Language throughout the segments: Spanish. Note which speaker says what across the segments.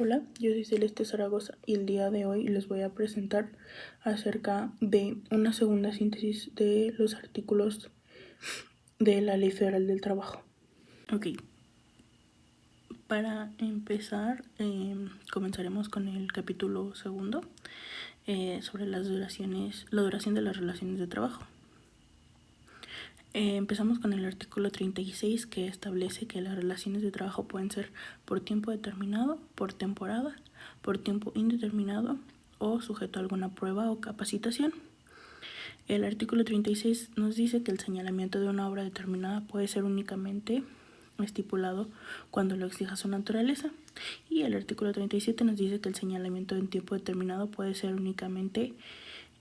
Speaker 1: Hola, yo soy Celeste Zaragoza y el día de hoy les voy a presentar acerca de una segunda síntesis de los artículos de la Ley Federal del Trabajo. Ok, para empezar comenzaremos con el capítulo segundo sobre la duración de las relaciones de trabajo. Empezamos con el artículo 36, que establece que las relaciones de trabajo pueden ser por tiempo determinado, por temporada, por tiempo indeterminado o sujeto a alguna prueba o capacitación. El artículo 36 nos dice que el señalamiento de una obra determinada puede ser únicamente estipulado cuando lo exija su naturaleza, y el artículo 37 nos dice que el señalamiento en tiempo determinado puede ser únicamente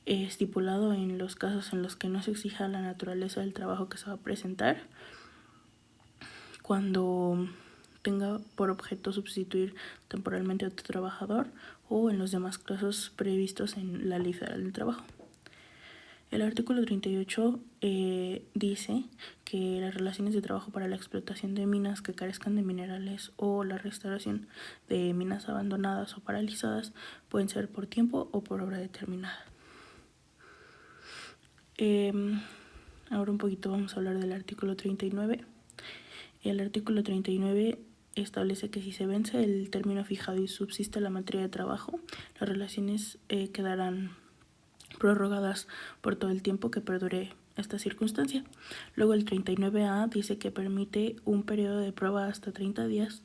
Speaker 1: estipulado en los casos en los que no se exija la naturaleza del trabajo que se va a presentar, cuando tenga por objeto sustituir temporalmente a otro trabajador o en los demás casos previstos en la Ley Federal del Trabajo. El artículo 38 dice que las relaciones de trabajo para la explotación de minas que carezcan de minerales o la restauración de minas abandonadas o paralizadas pueden ser por tiempo o por obra determinada. Ahora un poquito vamos a hablar del artículo 39. El artículo 39 establece que si se vence el término fijado y subsiste la materia de trabajo, las relaciones quedarán prorrogadas por todo el tiempo que perdure esta circunstancia. Luego el 39A dice que permite un periodo de prueba hasta 30 días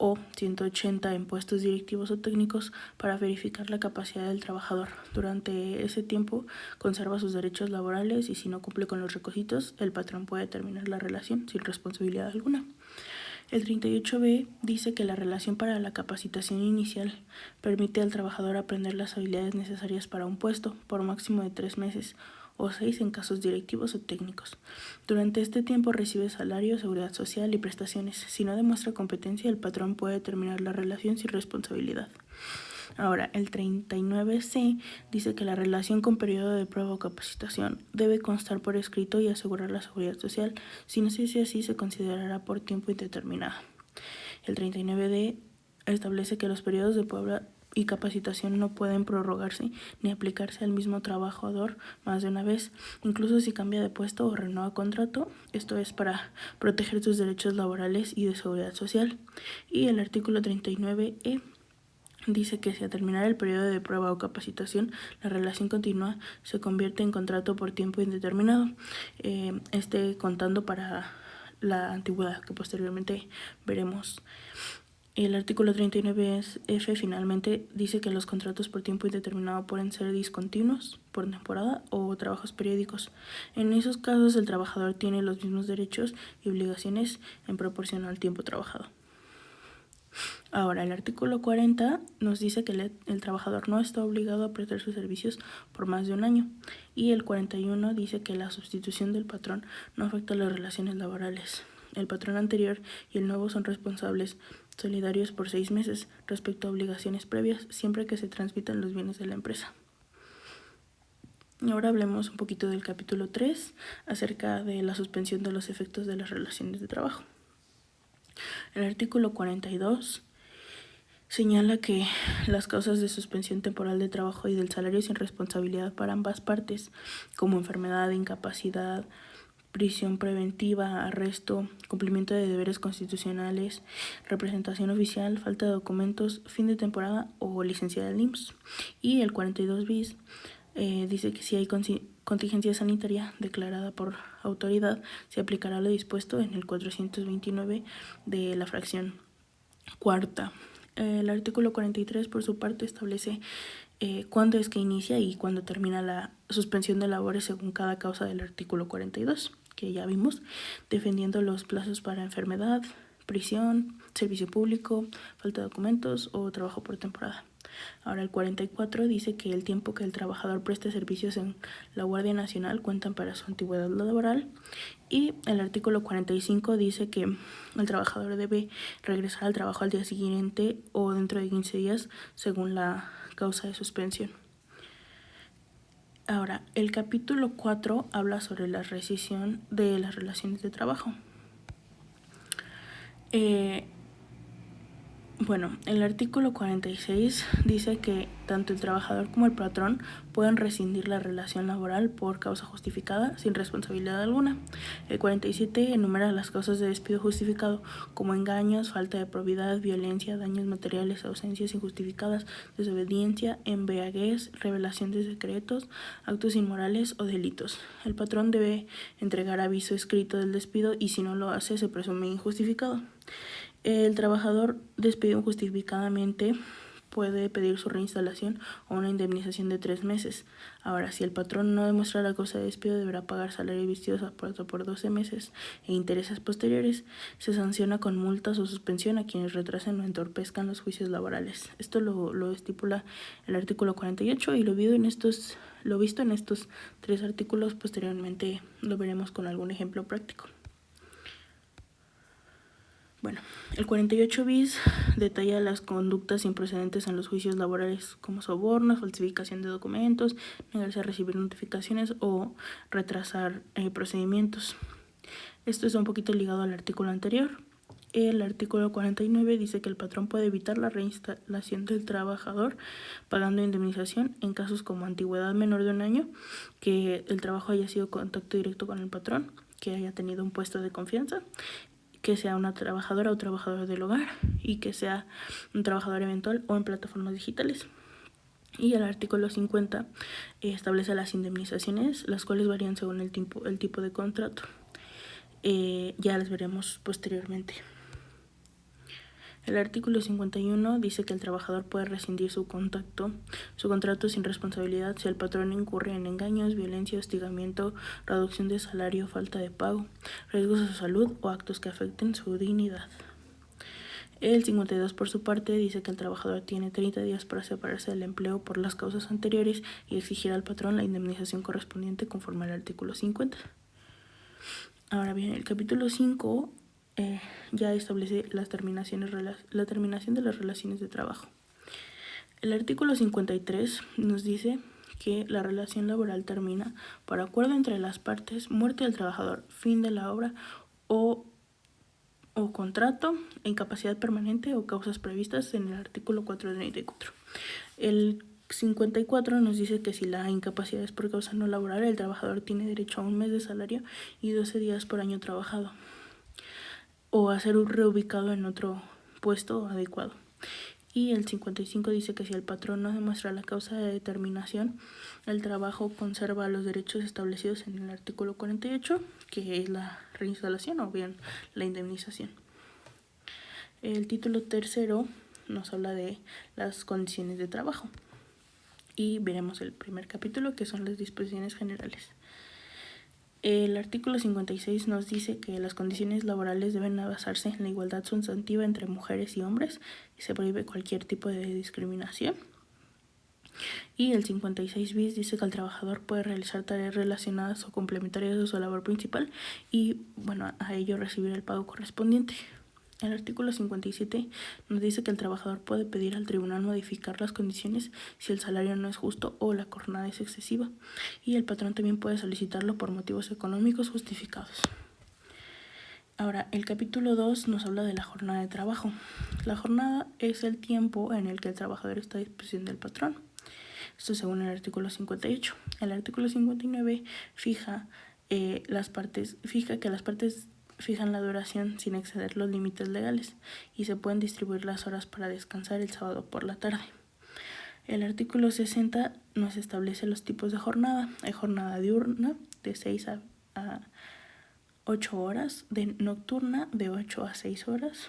Speaker 1: o 180 en puestos directivos o técnicos para verificar la capacidad del trabajador. Durante ese tiempo conserva sus derechos laborales y si no cumple con los requisitos, el patrón puede terminar la relación sin responsabilidad alguna. El 38B dice que la relación para la capacitación inicial permite al trabajador aprender las habilidades necesarias para un puesto por máximo de 3 meses o 6 en casos directivos o técnicos. Durante este tiempo recibe salario, seguridad social y prestaciones. Si no demuestra competencia, el patrón puede terminar la relación sin responsabilidad. Ahora, el 39C dice que la relación con periodo de prueba o capacitación debe constar por escrito y asegurar la seguridad social. Si no se hace así, se considerará por tiempo indeterminado. El 39D establece que los periodos de prueba y capacitación no pueden prorrogarse ni aplicarse al mismo trabajador más de una vez, incluso si cambia de puesto o renueva contrato. Esto es para proteger sus derechos laborales y de seguridad social. Y el artículo 39E dice que si al terminar el periodo de prueba o capacitación la relación continua se convierte en contrato por tiempo indeterminado, contando para la antigüedad, que posteriormente veremos. El artículo 39F finalmente dice que los contratos por tiempo indeterminado pueden ser discontinuos, por temporada o trabajos periódicos. En esos casos el trabajador tiene los mismos derechos y obligaciones en proporción al tiempo trabajado. Ahora, el artículo 40 nos dice que el trabajador no está obligado a prestar sus servicios por más de un año, y el 41 dice que la sustitución del patrón no afecta las relaciones laborales. El patrón anterior y el nuevo son responsables solidarios por 6 meses respecto a obligaciones previas, siempre que se transmitan los bienes de la empresa. Y ahora hablemos un poquito del capítulo 3 acerca de la suspensión de los efectos de las relaciones de trabajo. El artículo 42 señala que las causas de suspensión temporal de trabajo y del salario sin responsabilidad para ambas partes, como enfermedad, incapacidad, prisión preventiva, arresto, cumplimiento de deberes constitucionales, representación oficial, falta de documentos, fin de temporada o licencia del IMSS. Y el 42 bis dice que si hay contingencia sanitaria declarada por autoridad, se aplicará lo dispuesto en el 429 de la fracción cuarta. El artículo 43, por su parte, establece cuándo es que inicia y cuándo termina la suspensión de labores según cada causa del artículo 42, que ya vimos, defendiendo los plazos para enfermedad, prisión, servicio público, falta de documentos o trabajo por temporada. Ahora, el 44 dice que el tiempo que el trabajador preste servicios en la Guardia Nacional cuentan para su antigüedad laboral. Y el artículo 45 dice que el trabajador debe regresar al trabajo al día siguiente o dentro de 15 días según la causa de suspensión. Ahora, el capítulo 4 habla sobre la rescisión de las relaciones de trabajo. Bueno, el artículo 46 dice que tanto el trabajador como el patrón pueden rescindir la relación laboral por causa justificada sin responsabilidad alguna. El 47 enumera las causas de despido justificado como engaños, falta de probidad, violencia, daños materiales, ausencias injustificadas, desobediencia, embriaguez, revelación de secretos, actos inmorales o delitos. El patrón debe entregar aviso escrito del despido y si no lo hace se presume injustificado. El trabajador despedido injustificadamente puede pedir su reinstalación o una indemnización de 3 meses. Ahora, si el patrón no demuestra la causa de despido, deberá pagar salario y vestidos por 12 meses e intereses posteriores. Se sanciona con multas o suspensión a quienes retrasen o entorpezcan los juicios laborales. Esto lo estipula el artículo 48 y lo visto en estos 3 artículos, posteriormente lo veremos con algún ejemplo práctico. Bueno, el 48 bis detalla las conductas improcedentes en los juicios laborales como sobornos, falsificación de documentos, negarse a recibir notificaciones o retrasar procedimientos. Esto está un poquito ligado al artículo anterior. El artículo 49 dice que el patrón puede evitar la reinstalación del trabajador pagando indemnización en casos como antigüedad menor de 1 año, que el trabajo haya sido contacto directo con el patrón, que haya tenido un puesto de confianza, que sea una trabajadora o trabajador del hogar y que sea un trabajador eventual o en plataformas digitales. Y el artículo 50 establece las indemnizaciones, las cuales varían según el tipo de contrato. Ya las veremos posteriormente. El artículo 51 dice que el trabajador puede rescindir su contrato sin responsabilidad si el patrón incurre en engaños, violencia, hostigamiento, reducción de salario, falta de pago, riesgos a su salud o actos que afecten su dignidad. El 52, por su parte, dice que el trabajador tiene 30 días para separarse del empleo por las causas anteriores y exigir al patrón la indemnización correspondiente conforme al artículo 50. Ahora bien, el capítulo 5 ya establece la terminación de las relaciones de trabajo. El artículo 53 nos dice que la relación laboral termina por acuerdo entre las partes, muerte del trabajador, fin de la obra o contrato, incapacidad permanente o causas previstas en el artículo 434. El 54 nos dice que si la incapacidad es por causa no laboral, el trabajador tiene derecho a 1 mes de salario y 12 días por año trabajado, o a ser reubicado en otro puesto adecuado. Y el 55 dice que si el patrón no demuestra la causa de determinación, el trabajo conserva los derechos establecidos en el artículo 48, que es la reinstalación o bien la indemnización. El título tercero nos habla de las condiciones de trabajo. Y veremos el primer capítulo, que son las disposiciones generales. El artículo 56 nos dice que las condiciones laborales deben basarse en la igualdad sustantiva entre mujeres y hombres y se prohíbe cualquier tipo de discriminación. Y el 56 bis dice que el trabajador puede realizar tareas relacionadas o complementarias a su labor principal y, a ello recibir el pago correspondiente. El artículo 57 nos dice que el trabajador puede pedir al tribunal modificar las condiciones si el salario no es justo o la jornada es excesiva, y el patrón también puede solicitarlo por motivos económicos justificados. Ahora, el capítulo 2 nos habla de la jornada de trabajo. La jornada es el tiempo en el que el trabajador está a disposición del patrón. Esto según el artículo 58. El artículo 59 fija que las partes fijan la duración sin exceder los límites legales y se pueden distribuir las horas para descansar el sábado por la tarde. El artículo 60 nos establece los tipos de jornada. Hay jornada diurna de 6 a 8 horas, de nocturna de 8 a 6 horas.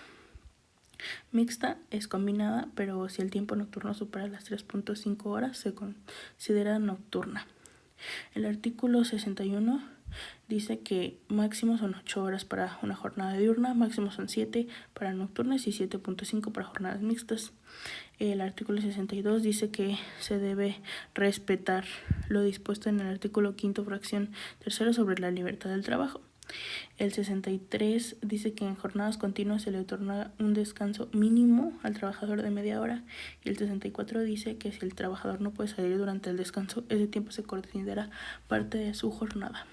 Speaker 1: Mixta es combinada, pero si el tiempo nocturno supera las 3.5 horas se considera nocturna. El artículo 61 dice que máximo son 8 horas para una jornada diurna, máximo son 7 para nocturnas y 7.5 para jornadas mixtas. El artículo 62 dice que se debe respetar lo dispuesto en el artículo 5º fracción 3 sobre la libertad del trabajo. El 63 dice que en jornadas continuas se le otorga un descanso mínimo al trabajador de media hora, y el 64 dice que si el trabajador no puede salir durante el descanso, ese tiempo se considera parte de su jornada.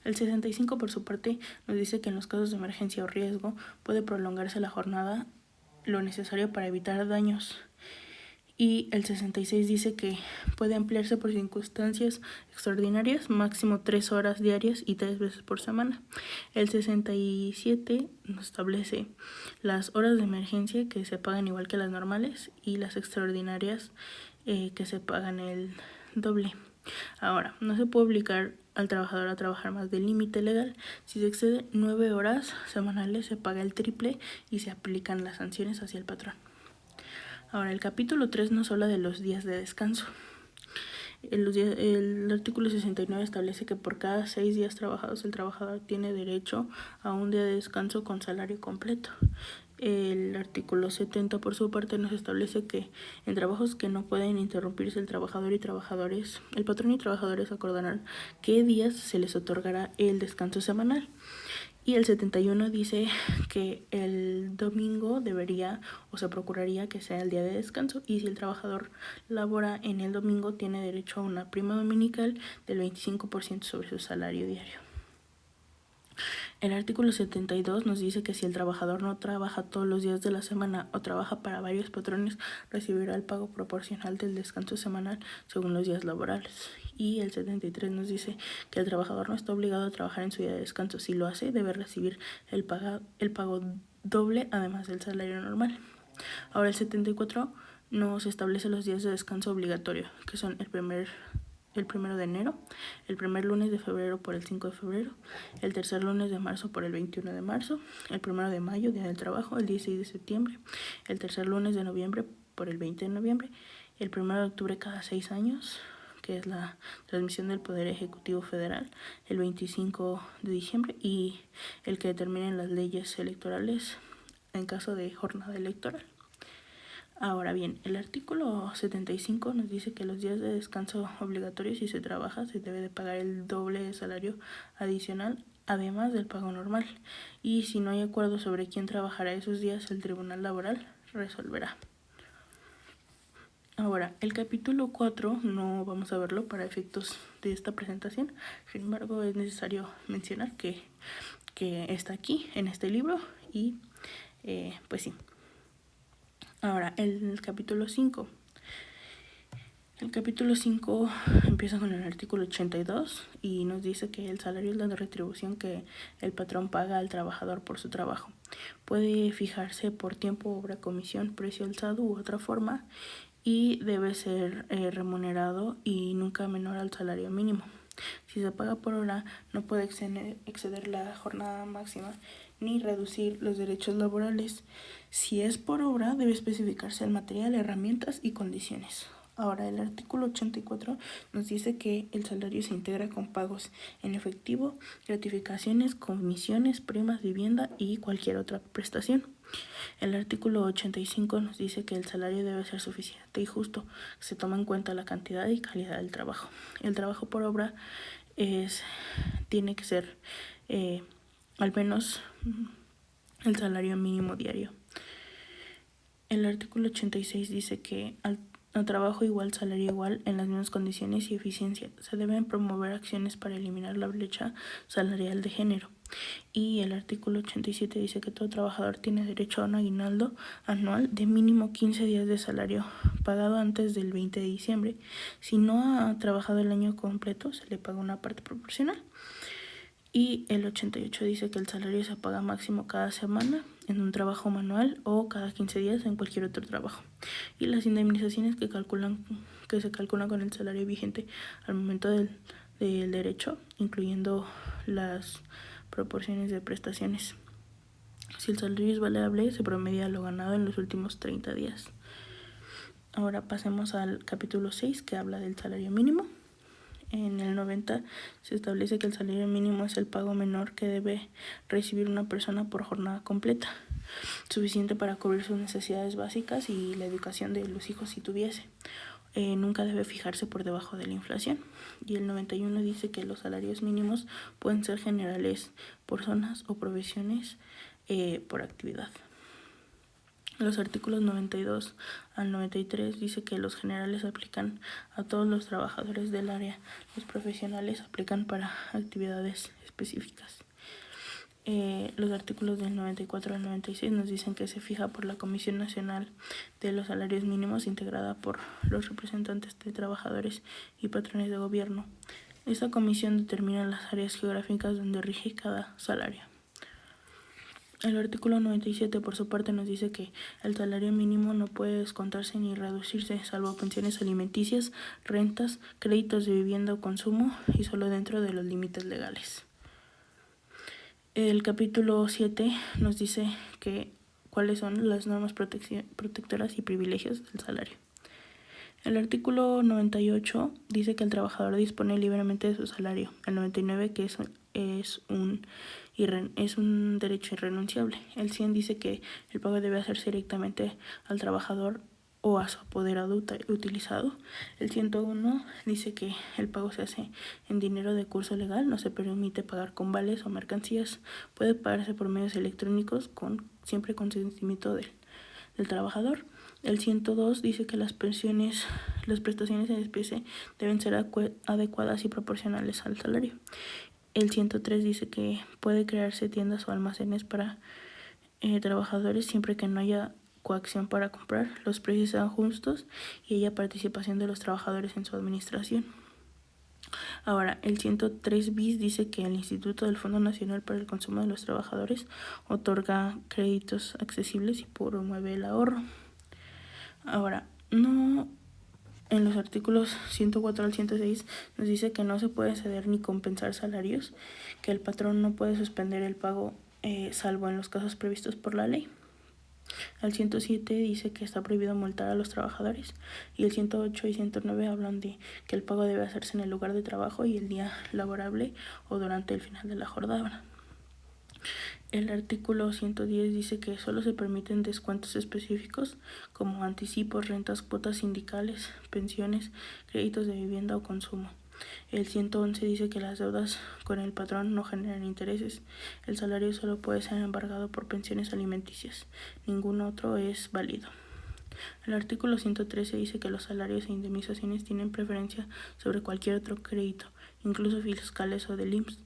Speaker 1: El 65 por su parte nos dice que en los casos de emergencia o riesgo puede prolongarse la jornada lo necesario para evitar daños. Y el 66 dice que puede ampliarse por circunstancias extraordinarias, máximo 3 horas diarias y 3 veces por semana. El 67 nos establece las horas de emergencia que se pagan igual que las normales y las extraordinarias que se pagan el doble. Ahora, no se puede obligar al trabajador a trabajar más del límite legal. Si se excede 9 horas semanales se paga el triple y se aplican las sanciones hacia el patrón. Ahora, el capítulo 3 nos habla de los días de descanso. El artículo 69 establece que por cada 6 días trabajados el trabajador tiene derecho a un día de descanso con salario completo. El artículo 70 por su parte nos establece que en trabajos que no pueden interrumpirse el patrón y trabajadores acordarán qué días se les otorgará el descanso semanal. Y el 71 dice que el domingo debería o se procuraría que sea el día de descanso, y si el trabajador labora en el domingo tiene derecho a una prima dominical del 25% sobre su salario diario. El artículo 72 nos dice que si el trabajador no trabaja todos los días de la semana o trabaja para varios patrones, recibirá el pago proporcional del descanso semanal según los días laborales. Y el 73 nos dice que el trabajador no está obligado a trabajar en su día de descanso. Si lo hace, debe recibir el pago doble, además del salario normal. Ahora el 74 nos establece los días de descanso obligatorio, que son el 1 de enero, el primer lunes de febrero por el 5 de febrero, el tercer lunes de marzo por el 21 de marzo, el 1 de mayo, Día del Trabajo, el 16 de septiembre, el tercer lunes de noviembre por el 20 de noviembre, el 1 de octubre cada 6 años, que es la transmisión del Poder Ejecutivo Federal, el 25 de diciembre, y el que determinen las leyes electorales en caso de jornada electoral. Ahora bien, el artículo 75 nos dice que los días de descanso obligatorios, si se trabaja, se debe de pagar el doble de salario adicional, además del pago normal. Y si no hay acuerdo sobre quién trabajará esos días, el Tribunal Laboral resolverá. Ahora, el capítulo 4 no vamos a verlo para efectos de esta presentación. Sin embargo, es necesario mencionar que está aquí en este libro y pues sí. Ahora, el capítulo 5. El capítulo 5 empieza con el artículo 82 y nos dice que el salario es la retribución que el patrón paga al trabajador por su trabajo. Puede fijarse por tiempo, obra, comisión, precio alzado u otra forma, y debe ser remunerado y nunca menor al salario mínimo. Si se paga por hora, no puede exceder la jornada máxima ni reducir los derechos laborales. Si es por obra, debe especificarse el material, herramientas y condiciones. Ahora, el artículo 84 nos dice que el salario se integra con pagos en efectivo, gratificaciones, comisiones, primas, vivienda y cualquier otra prestación. El artículo 85 nos dice que el salario debe ser suficiente y justo. Se toma en cuenta la cantidad y calidad del trabajo. El trabajo por obra tiene que ser al menos el salario mínimo diario. El artículo 86 dice que al trabajo igual, salario igual, en las mismas condiciones y eficiencia. Se deben promover acciones para eliminar la brecha salarial de género. Y el artículo 87 dice que todo trabajador tiene derecho a un aguinaldo anual de mínimo 15 días de salario pagado antes del 20 de diciembre. Si no ha trabajado el año completo, se le paga una parte proporcional. Y el 88 dice que el salario se paga máximo cada semana en un trabajo manual o cada 15 días en cualquier otro trabajo. Y las indemnizaciones que se calculan con el salario vigente al momento del derecho, incluyendo las proporciones de prestaciones. Si el salario es variable, se promedia lo ganado en los últimos 30 días. Ahora pasemos al capítulo 6, que habla del salario mínimo. En el 90 se establece que el salario mínimo es el pago menor que debe recibir una persona por jornada completa, suficiente para cubrir sus necesidades básicas y la educación de los hijos si tuviese. Nunca debe fijarse por debajo de la inflación. Y el 91 dice que los salarios mínimos pueden ser generales por zonas o profesiones por actividad. Los artículos 92 al 93 dice que los generales aplican a todos los trabajadores del área, los profesionales aplican para actividades específicas. Los artículos del 94 al 96 nos dicen que se fija por la Comisión Nacional de los Salarios Mínimos, integrada por los representantes de trabajadores y patrones de gobierno. Esta comisión determina las áreas geográficas donde rige cada salario. El artículo 97, por su parte, nos dice que el salario mínimo no puede descontarse ni reducirse, salvo pensiones alimenticias, rentas, créditos de vivienda o consumo, y solo dentro de los límites legales. El capítulo 7 nos dice cuáles son las normas protectoras y privilegios del salario. El artículo 98 dice que el trabajador dispone libremente de su salario. El 99 que es un derecho irrenunciable. El 100 dice que el pago debe hacerse directamente al trabajador o a su apoderado utilizado. El 101 dice que el pago se hace en dinero de curso legal, no se permite pagar con vales o mercancías, puede pagarse por medios electrónicos siempre con consentimiento del trabajador. El 102 dice que las prestaciones en especie deben ser adecuadas y proporcionales al salario. El 103 dice que puede crearse tiendas o almacenes para trabajadores siempre que no haya coacción para comprar, los precios sean justos y haya participación de los trabajadores en su administración. Ahora, el 103 bis dice que el Instituto del Fondo Nacional para el Consumo de los Trabajadores otorga créditos accesibles y promueve el ahorro. Ahora, en los artículos 104 al 106 nos dice que no se puede ceder ni compensar salarios, que el patrón no puede suspender el pago salvo en los casos previstos por la ley. El 107 dice que está prohibido multar a los trabajadores, y el 108 y 109 hablan de que el pago debe hacerse en el lugar de trabajo y el día laborable o durante el final de la jornada. El artículo 110 dice que solo se permiten descuentos específicos como anticipos, rentas, cuotas sindicales, pensiones, créditos de vivienda o consumo. El 111 dice que las deudas con el patrón no generan intereses. El salario solo puede ser embargado por pensiones alimenticias. Ningún otro es válido. El artículo 113 dice que los salarios e indemnizaciones tienen preferencia sobre cualquier otro crédito, incluso fiscales o del IMSS.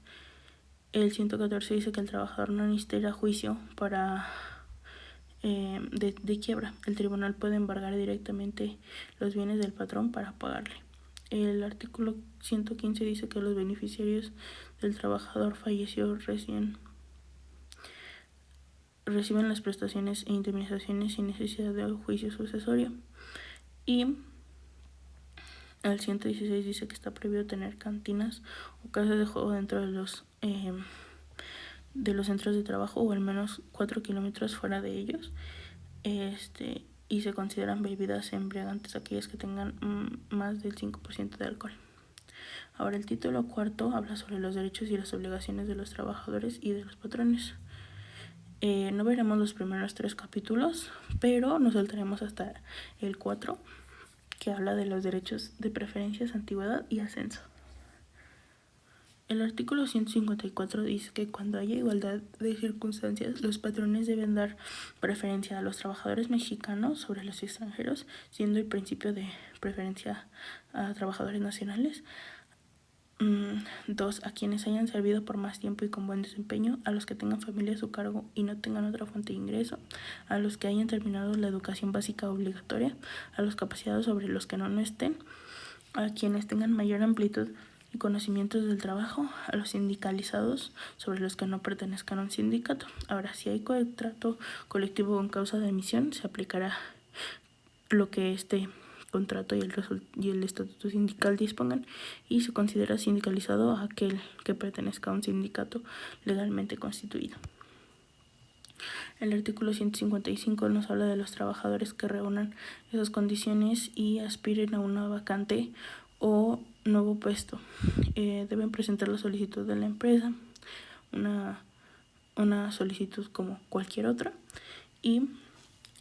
Speaker 1: El 114 dice que el trabajador no necesita ir a juicio de quiebra. El tribunal puede embargar directamente los bienes del patrón para pagarle. El artículo 115 dice que los beneficiarios del trabajador fallecido reciben las prestaciones e indemnizaciones sin necesidad de juicio sucesorio. Y el 116 dice que está prohibido tener cantinas o casas de juego dentro de los centros de trabajo o al menos 4 kilómetros fuera de ellos. Y se consideran bebidas embriagantes aquellas que tengan más del 5% de alcohol. Ahora, el título 4 habla sobre los derechos y las obligaciones de los trabajadores y de los patrones. No veremos los primeros 3 capítulos, pero nos saltaremos hasta el 4, que habla de los derechos de preferencias, antigüedad y ascenso. El artículo 154 dice que cuando haya igualdad de circunstancias, los patrones deben dar preferencia a los trabajadores mexicanos sobre los extranjeros, siendo el principio de preferencia a trabajadores nacionales. 2. A quienes hayan servido por más tiempo y con buen desempeño, a los que tengan familia a su cargo y no tengan otra fuente de ingreso, a los que hayan terminado la educación básica obligatoria, a los capacitados sobre los que no estén, a quienes tengan mayor amplitud y conocimientos del trabajo, a los sindicalizados sobre los que no pertenezcan a un sindicato. Ahora, si hay contrato colectivo con causa de emisión, se aplicará lo que este contrato y el estatuto sindical dispongan, y se considera sindicalizado a aquel que pertenezca a un sindicato legalmente constituido. El artículo 155 nos habla de los trabajadores que reúnan esas condiciones y aspiren a una vacante o nuevo puesto. Deben presentar la solicitud de la empresa, una solicitud como cualquier otra, y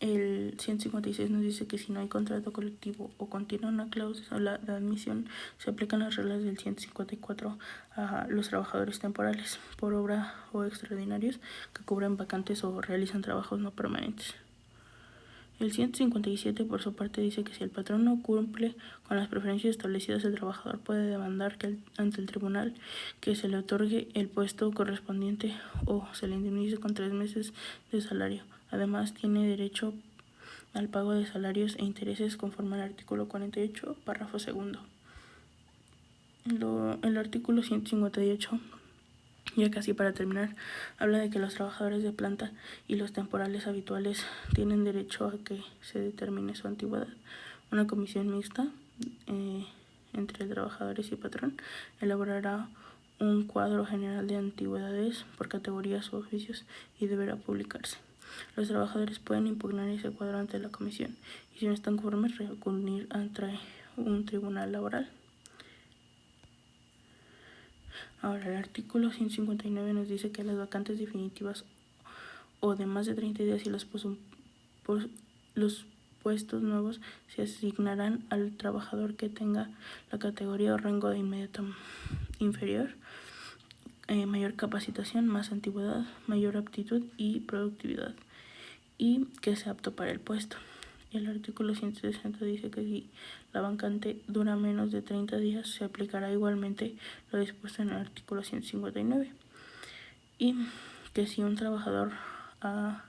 Speaker 1: el 156 nos dice que si no hay contrato colectivo o contiene una cláusula de admisión, se aplican las reglas del 154 a los trabajadores temporales por obra o extraordinarios que cubren vacantes o realizan trabajos no permanentes. El 157, por su parte, dice que si el patrón no cumple con las preferencias establecidas, el trabajador puede demandar ante el tribunal que se le otorgue el puesto correspondiente o se le indemnice con 3 meses de salario. Además, tiene derecho al pago de salarios e intereses conforme al artículo 48, párrafo segundo. El artículo 158, ya casi para terminar, habla de que los trabajadores de planta y los temporales habituales tienen derecho a que se determine su antigüedad. Una comisión mixta entre trabajadores y patrón elaborará un cuadro general de antigüedades por categorías u oficios y deberá publicarse. Los trabajadores pueden impugnar ese cuadro ante la comisión y, si no están conformes, recurrir ante un tribunal laboral. Ahora, el artículo 159 nos dice que las vacantes definitivas o de más de 30 días y los puestos nuevos se asignarán al trabajador que tenga la categoría o rango de inmediato inferior, mayor capacitación, más antigüedad, mayor aptitud y productividad, y que sea apto para el puesto. El artículo 160 dice que si la vacante dura menos de 30 días, se aplicará igualmente lo dispuesto en el artículo 159. Y que si un trabajador ha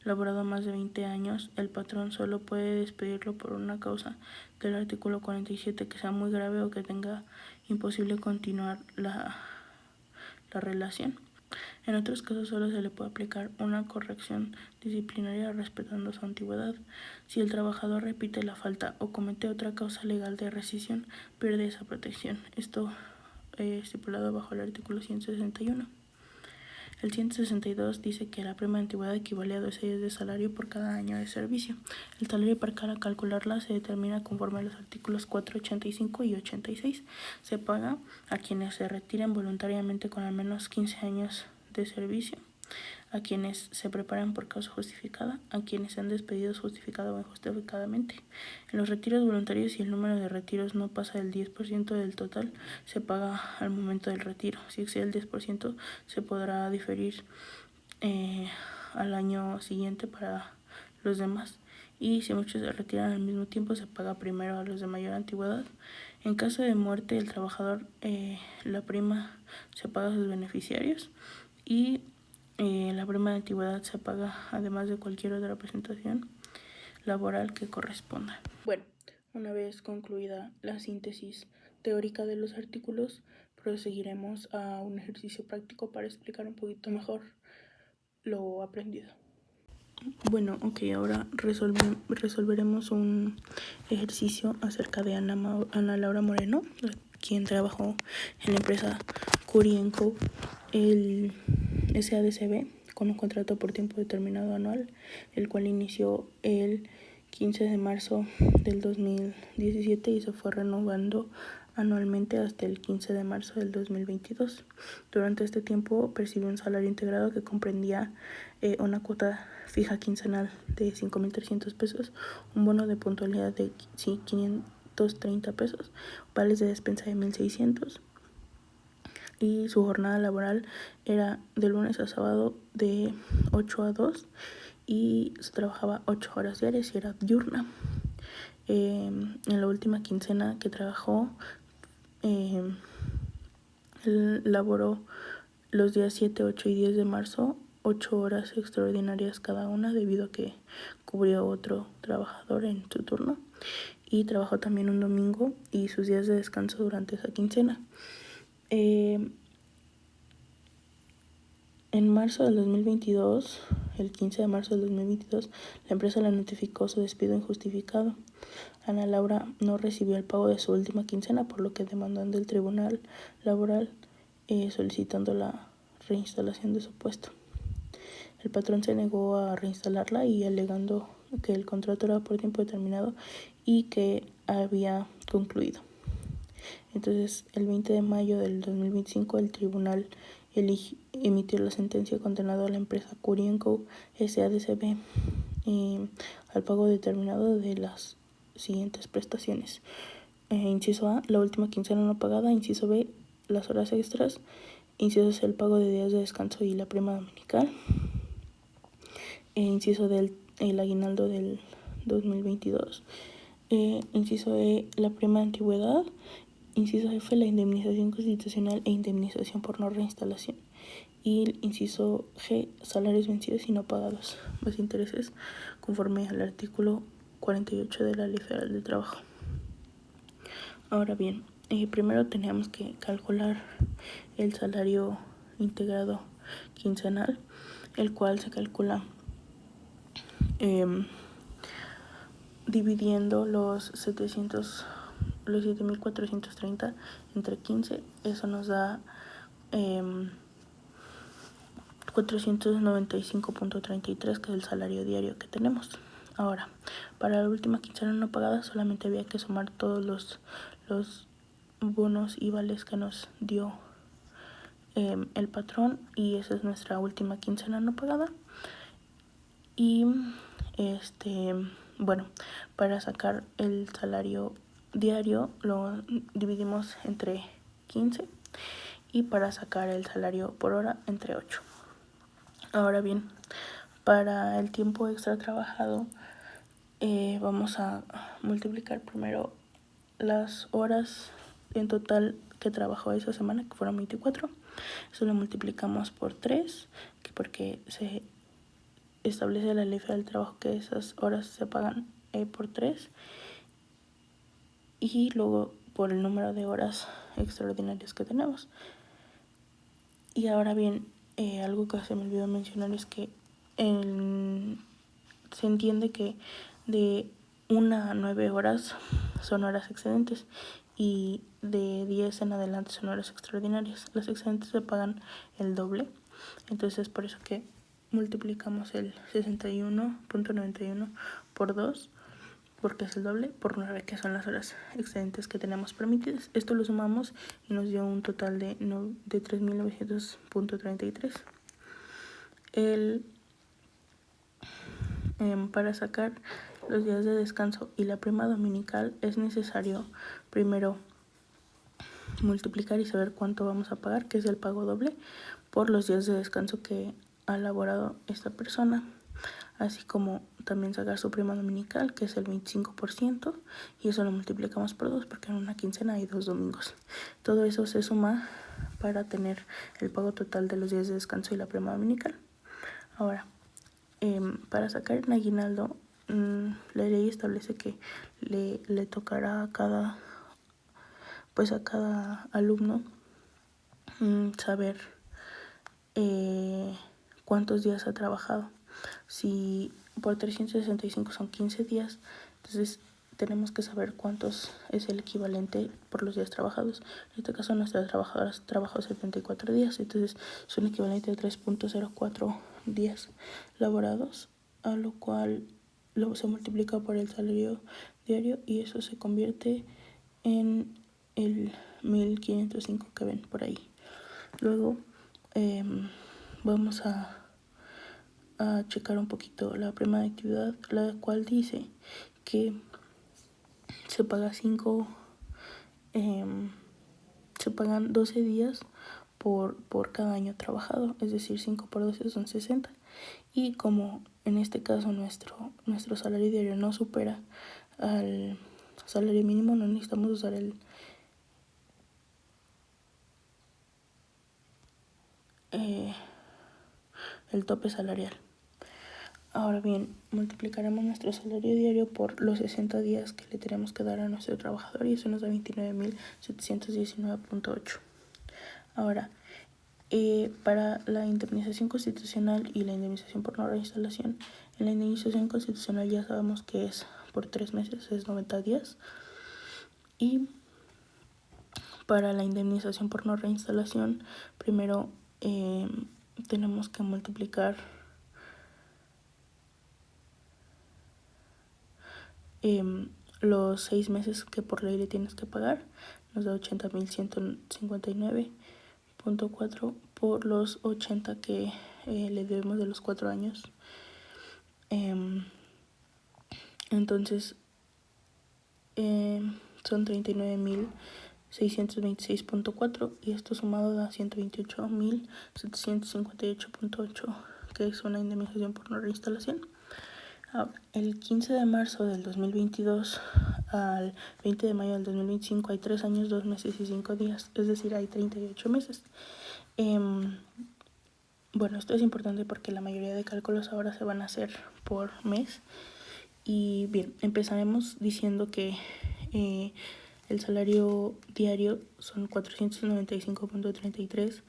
Speaker 1: laborado más de 20 años, el patrón solo puede despedirlo por una causa del artículo 47 que sea muy grave o que tenga imposible continuar la relación. En otros casos solo se le puede aplicar una corrección disciplinaria respetando su antigüedad. Si el trabajador repite la falta o comete otra causa legal de rescisión, pierde esa protección. Esto estipulado bajo el artículo 161. El 162 dice que la prima de antigüedad equivale a 12 días de salario por cada año de servicio. El salario para calcularla se determina conforme a los artículos 4, 85 y 86. Se paga a quienes se retiren voluntariamente con al menos 15 años de servicio, a quienes se preparan por causa justificada, a quienes sean despedidos justificada o injustificadamente. En los retiros voluntarios, si el número de retiros no pasa del 10% del total, se paga al momento del retiro. Si excede el 10%, se podrá diferir al año siguiente para los demás. Y si muchos se retiran al mismo tiempo, se paga primero a los de mayor antigüedad. En caso de muerte del trabajador, la prima se paga a sus beneficiarios y la prima de antigüedad se paga además de cualquier otra presentación laboral que corresponda. Bueno, una vez concluida la síntesis teórica de los artículos, proseguiremos a un ejercicio práctico para explicar un poquito mejor lo aprendido. Bueno, ahora resolveremos un ejercicio acerca de Ana Laura Moreno, quien trabajó en la empresa Curie & Co, el SADCB, con un contrato por tiempo determinado anual, el cual inició el 15 de marzo del 2017 y se fue renovando anualmente hasta el 15 de marzo del 2022. Durante este tiempo percibió un salario integrado que comprendía una cuota fija quincenal de 5,300 pesos, un bono de puntualidad de 530 pesos, vales de despensa de 1,600, y su jornada laboral era de lunes a sábado de 8 a 2 y se trabajaba 8 horas diarias y era diurna. En la última quincena que trabajó, él laboró los días 7, 8 y 10 de marzo 8 horas extraordinarias cada una, debido a que cubrió otro trabajador en su turno, y trabajó también un domingo y sus días de descanso durante esa quincena. En marzo del 2022, el 15 de marzo del 2022, la empresa le notificó su despido injustificado. Ana Laura no recibió el pago de su última quincena, por lo que demandó ante el Tribunal Laboral solicitando la reinstalación de su puesto. El patrón se negó a reinstalarla y alegando que el contrato era por tiempo determinado y que había concluido. Entonces, el 20 de mayo del 2025, el tribunal emitió la sentencia condenando a la empresa Curie & Co SADCB al pago determinado de las siguientes prestaciones. Inciso A, la última quincena no pagada. Inciso B, las horas extras. Inciso C, el pago de días de descanso y la prima dominical. Inciso D, el aguinaldo del 2022. Inciso E, la prima de antigüedad. Inciso F, la indemnización constitucional e indemnización por no reinstalación. Y el inciso G, salarios vencidos y no pagados, más intereses, conforme al artículo 48 de la Ley Federal del Trabajo. Ahora bien, primero teníamos que calcular el salario integrado quincenal, el cual se calcula dividiendo los 7.430 entre 15. Eso nos da 495.33, que es el salario diario que tenemos. Ahora, para la última quincena no pagada solamente había que sumar todos los bonos y vales que nos dio el patrón, y esa es nuestra última quincena no pagada. Y bueno, para sacar el salario diario lo dividimos entre 15, y para sacar el salario por hora entre 8. Ahora bien, para el tiempo extra trabajado vamos a multiplicar primero las horas en total que trabajó esa semana, que fueron 24. Eso lo multiplicamos por 3, porque se establece la Ley Federal del Trabajo que esas horas se pagan por 3, y luego por el número de horas extraordinarias que tenemos. Y ahora bien, algo que se me olvidó mencionar es que se entiende que de 1 a 9 horas son horas excedentes, y de 10 en adelante son horas extraordinarias. Las excedentes se pagan el doble, entonces es por eso que multiplicamos el 61.91 por 2, porque es el doble, por 9, que son las horas excedentes que tenemos permitidas. Esto lo sumamos y nos dio un total de 3.900.33. Para sacar los días de descanso y la prima dominical es necesario primero multiplicar y saber cuánto vamos a pagar, que es el pago doble, por los días de descanso que ha laborado esta persona, así como también sacar su prima dominical, que es el 25%, y eso lo multiplicamos por 2, porque en una quincena hay 2 domingos. Todo eso se suma para tener el pago total de los días de descanso y la prima dominical. Ahora, para sacar el aguinaldo, la ley establece que le tocará a cada alumno saber cuántos días ha trabajado. Si por 365 son 15 días, entonces tenemos que saber cuántos es el equivalente por los días trabajados. En este caso, nuestra trabajadora trabajó 74 días, entonces es un equivalente de 3.04 días laborados, a lo cual luego se multiplica por el salario diario, y eso se convierte en el 1.505 que ven por ahí. Luego vamos a checar un poquito la prima de actividad, la cual dice que se pagan 12 días por cada año trabajado, es decir, 5 por 12 son 60. Y como en este caso nuestro salario diario no supera al salario mínimo, no necesitamos usar el tope salarial. Ahora bien, multiplicaremos nuestro salario diario por los 60 días que le tenemos que dar a nuestro trabajador, y eso nos da 29.719.8. Ahora, para la indemnización constitucional y la indemnización por no reinstalación, en la indemnización constitucional ya sabemos que es por 3 meses, es 90 días. Y para la indemnización por no reinstalación, primero tenemos que multiplicar los 6 meses que por ley le tienes que pagar, nos da 80.159.4 por los 80 que le debemos de los 4 años. Entonces son 39.626.4, y esto sumado da 128.758.8, que es una indemnización por no reinstalación. Ahora, el 15 de marzo del 2022 al 20 de mayo del 2025 hay 3 años, 2 meses y 5 días, es decir, hay 38 meses. Bueno, esto es importante porque la mayoría de cálculos ahora se van a hacer por mes. Y bien, empezaremos diciendo que el salario diario son 495.33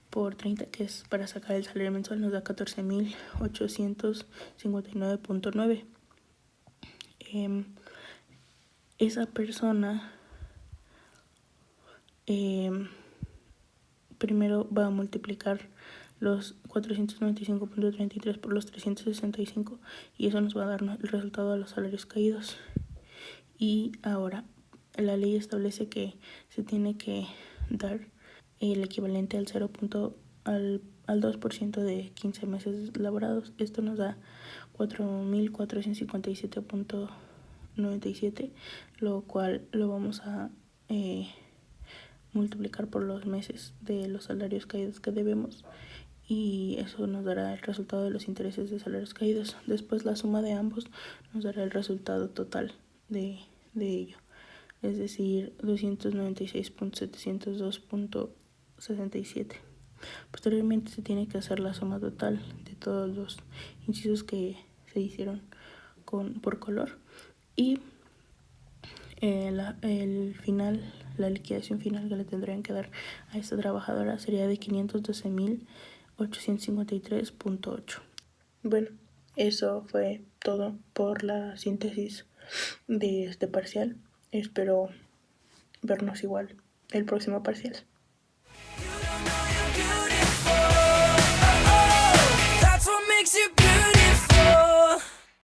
Speaker 1: por 30, que es para sacar el salario mensual, nos da 14.859.9. Esa persona primero va a multiplicar los 495.33 por los 365 y eso nos va a dar el resultado de los salarios caídos. Y ahora la ley establece que se tiene que dar el equivalente al 2% de 15 meses laborados. Esto nos da 4.457.97, lo cual lo vamos a multiplicar por los meses de los salarios caídos que debemos y eso nos dará el resultado de los intereses de salarios caídos. Después la suma de ambos nos dará el resultado total de ello, es decir, 296.702.67. Posteriormente se tiene que hacer la suma total de todos los incisos que se hicieron por color y el final, la liquidación final que le tendrían que dar a esta trabajadora sería de 512.853.8. Bueno, eso fue todo por la síntesis de este parcial. Espero vernos igual el próximo parcial.